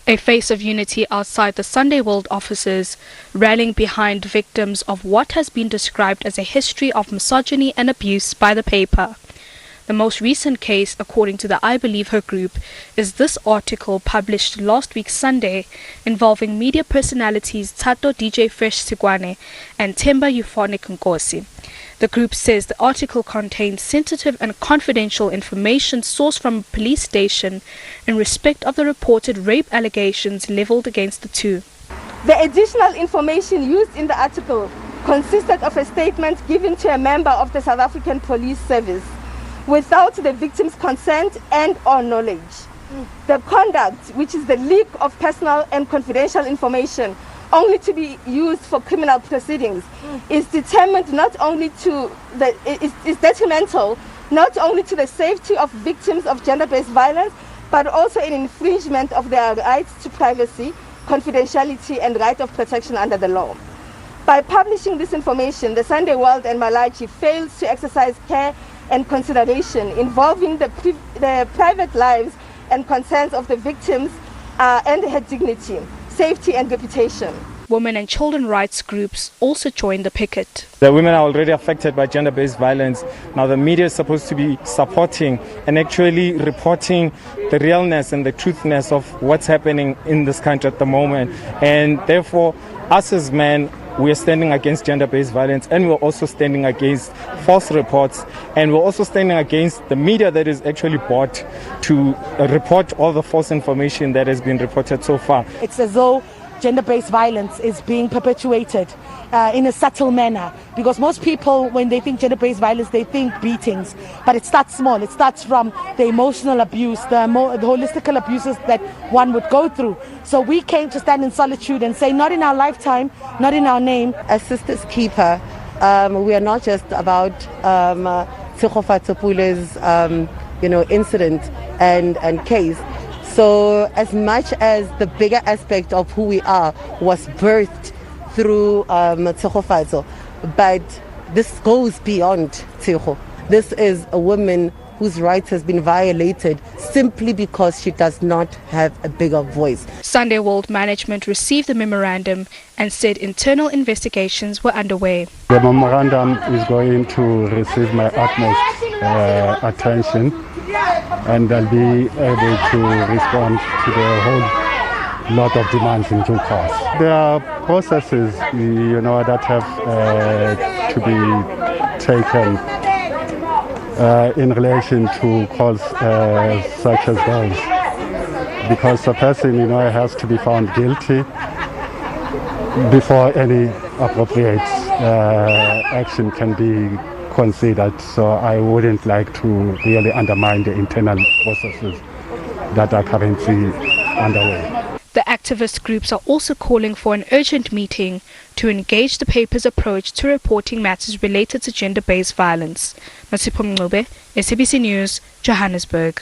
A face of unity outside the Sunday World offices, rallying behind victims of what has been described as a history of misogyny and abuse by the paper. The most recent case, according to the I Believe Her group, is this article published last week Sunday involving media personalities Thato, DJ Fresh, Sikwane and Themba Euphonik Nkosi. The group says the article contains sensitive and confidential information sourced from a police station in respect of the reported rape allegations leveled against the two. The additional information used in the article consisted of a statement given to a member of the South African Police Service without the victim's consent and or knowledge. The conduct, which is the leak of personal and confidential information only to be used for criminal proceedings, is determined not only to is detrimental not only to the safety of victims of gender-based violence, but also an infringement of their rights to privacy, confidentiality and right of protection under the law. By publishing this information, the Sunday World and Malachi fails to exercise care and consideration involving the private lives and concerns of the victims and her dignity, safety and reputation. Women and children rights groups also joined the picket. The women are already affected by gender-based violence. Now the media is supposed to be supporting and actually reporting the realness and the truthness of what's happening in this country at the moment. And therefore, us as men, we are standing against gender-based violence, and we're also standing against false reports, and we're also standing against the media that is actually bought to report all the false information that has been reported so far. It's as though gender-based violence is being perpetuated in a subtle manner, because most people, when they think gender-based violence, they think beatings, but it starts small. It starts from the emotional abuse, the holistical abuses that one would go through. So we came to stand in solitude and say, not in our lifetime, not in our name. As Sisters Keeper, we are not just about Tsegofatsopule's incident and case. So as much as the bigger aspect of who we are was birthed through Tsegofatso, but this goes beyond Tsego. This is a woman whose rights has been violated simply because she does not have a bigger voice. Sunday World management received the memorandum and said internal investigations were underway. The memorandum is going to receive my utmost attention, and I'll be able to respond to the whole lot of demands in due course. There are processes, that have to be taken in relation to calls such as those, because the person, has to be found guilty before any appropriate action can be considered. So I wouldn't like to really undermine the internal processes that are currently underway. The activist groups are also calling for an urgent meeting to engage the paper's approach to reporting matters related to gender-based violence. Nasipho Mncube, SABC News, Johannesburg.